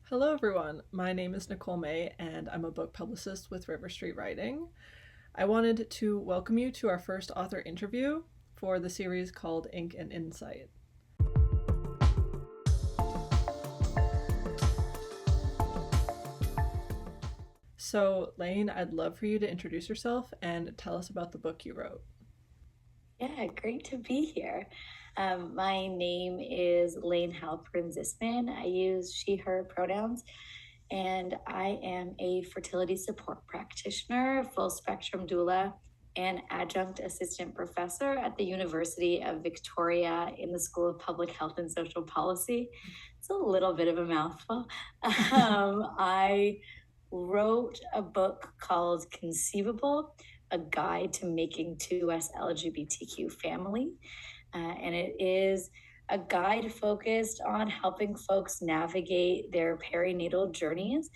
Hello, everyone. My name is Nicole May, and I'm a book publicist with River Street Writing. I wanted to welcome you to our first author interview for the series called Ink and Insight. So, Laine, I'd love for you to introduce yourself and tell us about the book you wrote. Yeah, great to be here. My name is Laine Halpern Zisman. I use she, her pronouns, and I am a fertility support practitioner, full spectrum doula, and adjunct assistant professor at the University of Victoria in the School of Public Health and Social Policy. It's a little bit of a mouthful. I wrote a book called Conceivable, a guide to making 2S LGBTQ family. And it is a guide focused on helping folks navigate their perinatal journeys,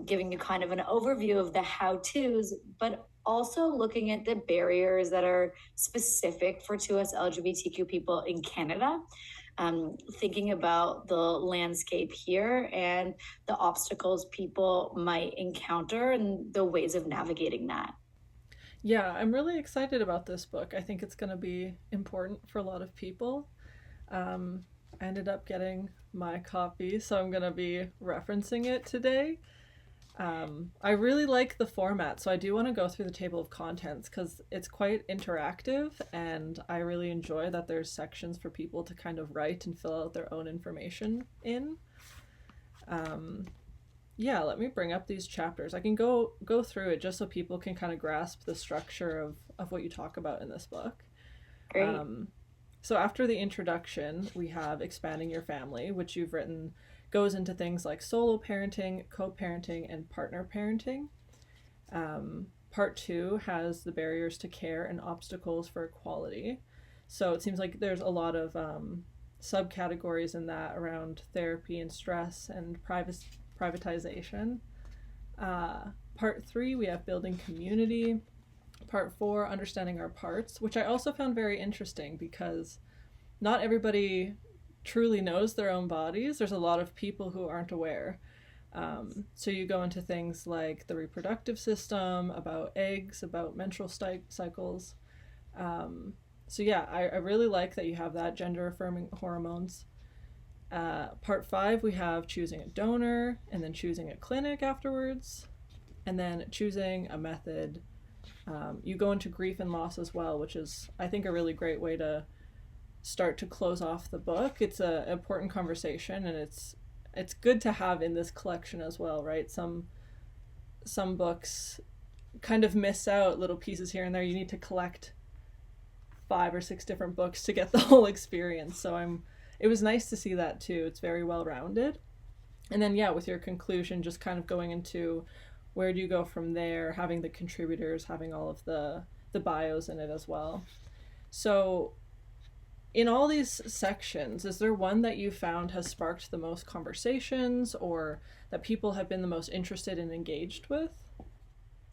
giving you kind of an overview of the how-tos, but also looking at the barriers that are specific for 2S LGBTQ people in Canada. Thinking about the landscape here and the obstacles people might encounter and the ways of navigating that. Yeah, I'm really excited about this book. I think it's going to be important for a lot of people. I ended up getting my copy, so I'm going to be referencing it today. I really like the format, so I do want to go through the table of contents because it's quite interactive, and I really enjoy that there's sections for people to kind of write and fill out their own information in. Um, yeah, let me bring up these chapters. I can go through it just so people can kind of grasp the structure of what you talk about in this book. Great. Um, so after the introduction, we have expanding your family, which you've written goes into things like solo parenting, co-parenting, and partner parenting. Part two has the barriers to care and obstacles for equality. So it seems like there's a lot of subcategories in that around therapy and stress and privatization. Part three, we have building community. Part four, understanding our parts, which I also found very interesting because not everybody truly knows their own bodies. There's a lot of people who aren't aware. So you go into things like the reproductive system, about eggs, about menstrual cycles. So yeah, I really like that you have that gender affirming hormones. Part five, we have choosing a donor and then choosing a clinic afterwards, and then choosing a method. You go into grief and loss as well, which is, I think, a really great way to start to close off the book. It's an important conversation, and it's good to have in this collection as well, right? Some books kind of miss out little pieces here and there. You need to collect 5 or 6 different books to get the whole experience. So it was nice to see that too. It's very well rounded. And then yeah, with your conclusion, just kind of going into where do you go from there, having the contributors, having all of the bios in it as well. So in all these sections, is there one that you found has sparked the most conversations or that people have been the most interested and engaged with?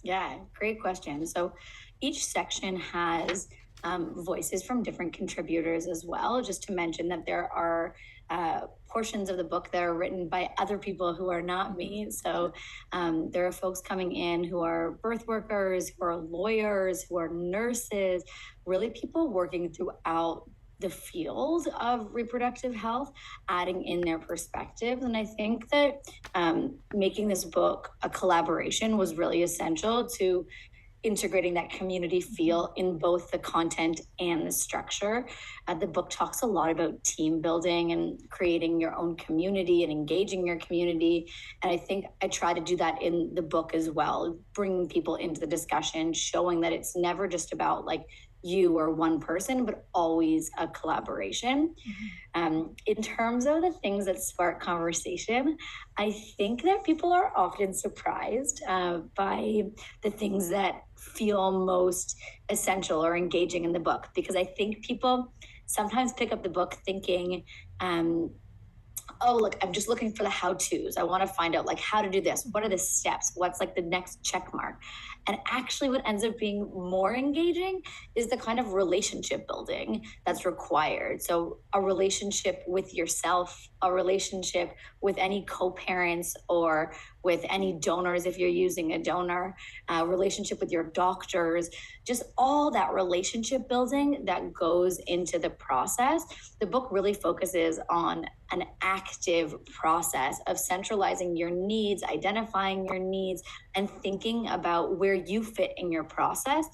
Yeah, great question. So each section has voices from different contributors as well. Just to mention that there are portions of the book that are written by other people who are not me. So there are folks coming in who are birth workers, who are lawyers, who are nurses, really people working throughout the field of reproductive health, adding in their perspectives. And I think that making this book a collaboration was really essential to integrating that community feel in both the content and the structure. The book talks a lot about team building and creating your own community and engaging your community. And I think I try to do that in the book as well, bringing people into the discussion, showing that it's never just about like you or one person, but always a collaboration. In terms of the things that spark conversation, I think that people are often surprised by the things that feel most essential or engaging in the book, because I think people sometimes pick up the book thinking, oh, look, I'm just looking for the how-tos. I want to find out like how to do this. What are the steps? What's like the next check mark? And actually what ends up being more engaging is the kind of relationship building that's required. So a relationship with yourself, a relationship with any co-parents or with any donors if you're using a donor, a relationship with your doctors, just all that relationship building that goes into the process. The book really focuses on an active process of centralizing your needs, identifying your needs, and thinking about where you fit in your process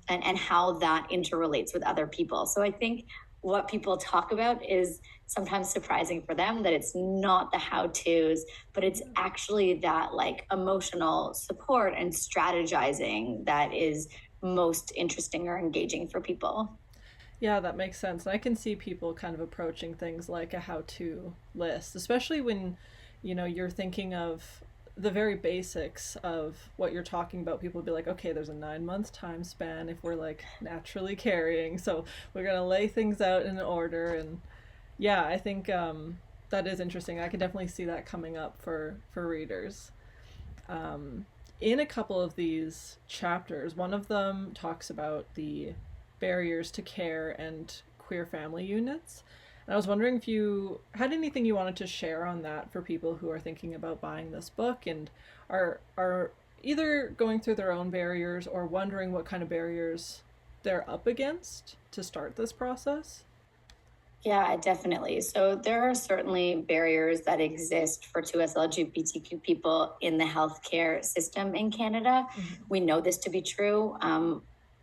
and how that interrelates with other people. So I think what people talk about is sometimes surprising for them, that it's not the how-tos, but it's actually that like emotional support and strategizing that is most interesting or engaging for people. Yeah, that makes sense. I can see people kind of approaching things like a how-to list, especially when, you're thinking of the very basics of what you're talking about. People will be like, okay, there's a 9 month time span if we're like naturally carrying, so we're gonna lay things out in order. And yeah, I think that is interesting. I can definitely see that coming up for readers. In a couple of these chapters, one of them talks about the barriers to care and queer family units. And I was wondering if you had anything you wanted to share on that for people who are thinking about buying this book and are either going through their own barriers or wondering what kind of barriers they're up against to start this process. Yeah, definitely. So there are certainly barriers that exist for 2S LGBTQ people in the healthcare system in Canada. Mm-hmm. We know this to be true.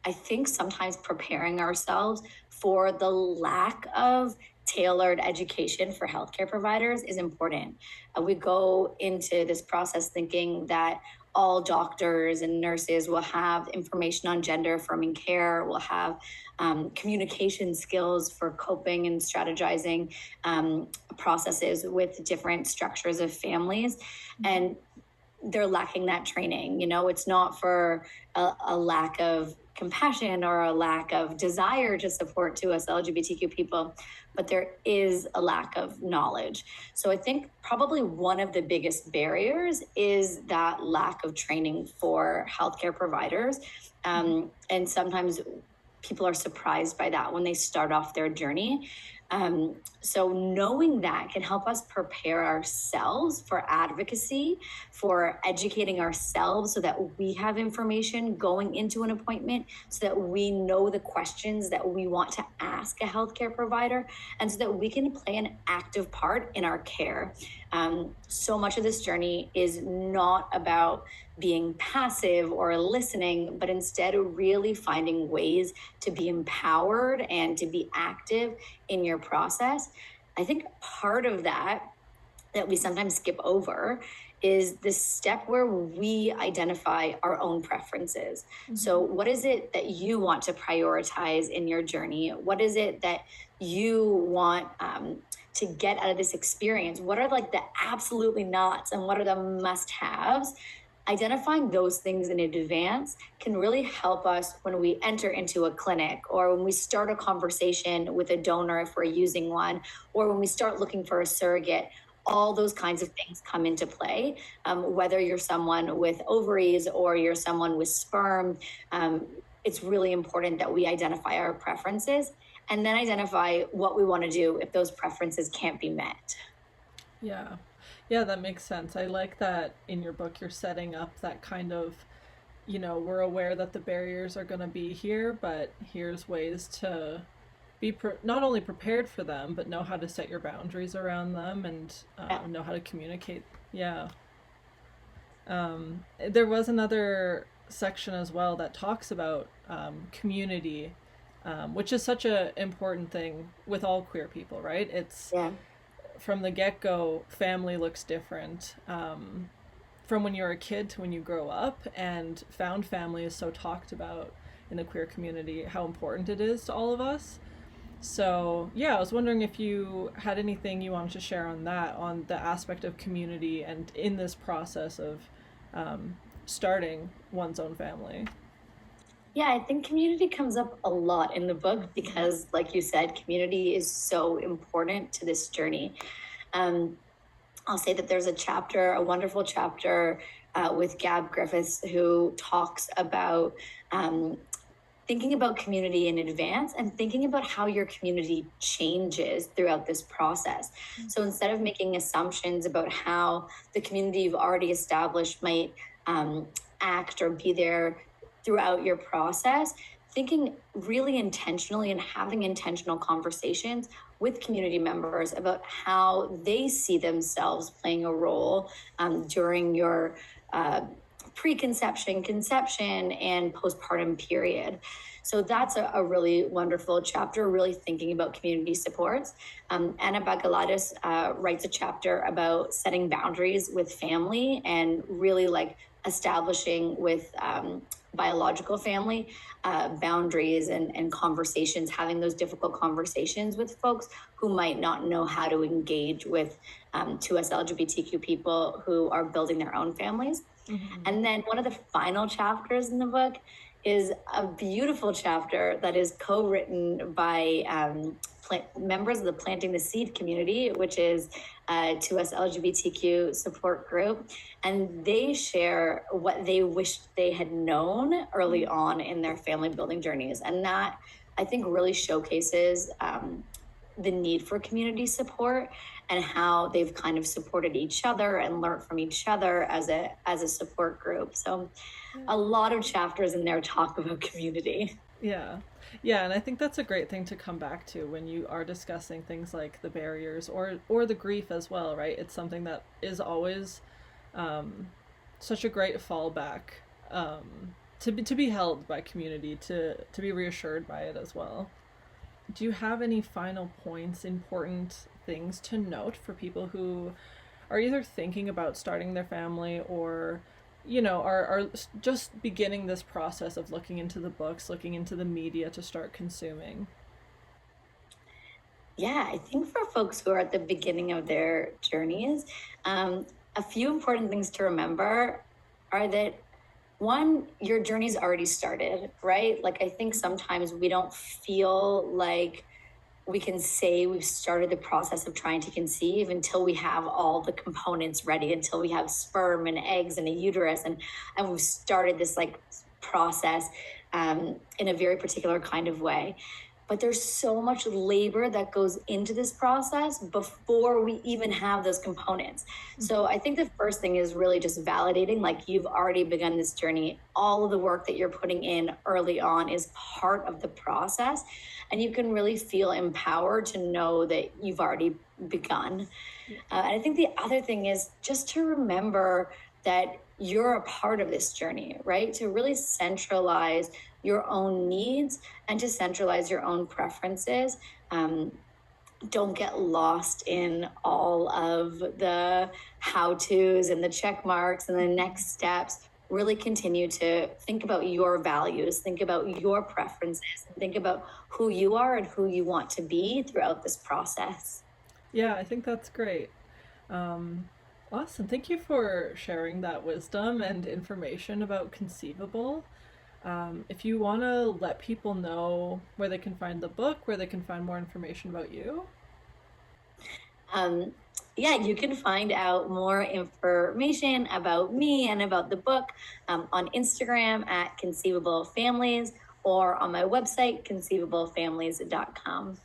I think sometimes preparing ourselves for the lack of tailored education for healthcare providers is important. We go into this process thinking that all doctors and nurses will have information on gender affirming care, will have communication skills for coping and strategizing processes with different structures of families. And they're lacking that training. It's not for a lack of compassion or a lack of desire to support 2S LGBTQ people, but there is a lack of knowledge. So I think probably one of the biggest barriers is that lack of training for healthcare providers. And sometimes people are surprised by that when they start off their journey. So knowing that can help us prepare ourselves for advocacy, for educating ourselves so that we have information going into an appointment, so that we know the questions that we want to ask a healthcare provider, and so that we can play an active part in our care. So much of this journey is not about being passive or listening, but instead really finding ways to be empowered and to be active in your process. I think part of that we sometimes skip over is this step where we identify our own preferences. Mm-hmm. So what is it that you want to prioritize in your journey? What is it that you want to get out of this experience? What are like the absolutely nots and what are the must-haves? Identifying those things in advance can really help us when we enter into a clinic or when we start a conversation with a donor if we're using one, or when we start looking for a surrogate. All those kinds of things come into play. Whether you're someone with ovaries or you're someone with sperm, it's really important that we identify our preferences and then identify what we want to do if those preferences can't be met. Yeah. Yeah, that makes sense. I like that in your book you're setting up that kind of, we're aware that the barriers are going to be here, but here's ways to be not only prepared for them, but know how to set your boundaries around them and know how to communicate. Yeah. There was another section as well that talks about community, which is such an important thing with all queer people, right? It's from the get-go, family looks different from when you're a kid to when you grow up, and found family is so talked about in the queer community, how important it is to all of us. So yeah, I was wondering if you had anything you wanted to share on that, on the aspect of community and in this process of starting one's own family. Yeah, I think community comes up a lot in the book because, like you said, community is so important to this journey. I'll say that there's a wonderful chapter with Gab Griffiths, who talks about thinking about community in advance and thinking about how your community changes throughout this process. So instead of making assumptions about how the community you've already established might act or be there throughout your process, thinking really intentionally and having intentional conversations with community members about how they see themselves playing a role during your preconception, conception, and postpartum period. So that's a really wonderful chapter, really thinking about community supports. Anna Bagaladis writes a chapter about setting boundaries with family and really like establishing with biological family boundaries and conversations, having those difficult conversations with folks who might not know how to engage with 2S LGBTQ people who are building their own families. Mm-hmm. And then one of the final chapters in the book is a beautiful chapter that is co-written by members of the Planting the Seed community, which is 2S LGBTQ support group. And they share what they wished they had known early on in their family building journeys. And that, I think, really showcases the need for community support and how they've kind of supported each other and learned from each other as a support group. So a lot of chapters in there talk about community. Yeah. Yeah, and I think that's a great thing to come back to when you are discussing things like the barriers or the grief as well, right? It's something that is always such a great fallback to be held by community, to be reassured by it as well. Do you have any final points, important things to note for people who are either thinking about starting their family or are just beginning this process of looking into the books, looking into the media to start consuming? Yeah, I think for folks who are at the beginning of their journeys, a few important things to remember are that one, your journey's already started, right? Like, I think sometimes we don't feel like we can say we've started the process of trying to conceive until we have all the components ready, until we have sperm and eggs and a uterus, and we've started this like process in a very particular kind of way. But there's so much labor that goes into this process before we even have those components. So I think the first thing is really just validating, like, you've already begun this journey. All of the work that you're putting in early on is part of the process. And you can really feel empowered to know that you've already begun. And I think the other thing is just to remember that you're a part of this journey, right? To really centralize your own needs and to centralize your own preferences. Don't get lost in all of the how-tos and the check marks and the next steps. Really continue to think about your values, think about your preferences, and think about who you are and who you want to be throughout this process. Yeah, I think that's great. Awesome. Thank you for sharing that wisdom and information about Conceivable. If you want to let people know where they can find the book, where they can find more information about you. Yeah, you can find out more information about me and about the book on Instagram at Conceivable Families or on my website, conceivablefamilies.com.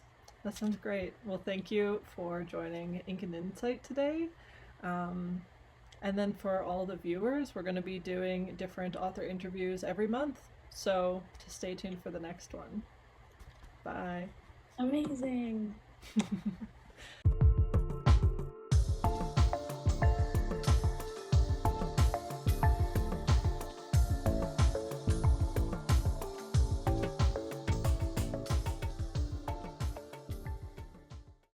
That sounds great. Well, thank you for joining Ink and Insight today. And then for all the viewers, we're going to be doing different author interviews every month. So to stay tuned for the next one. Bye. Amazing.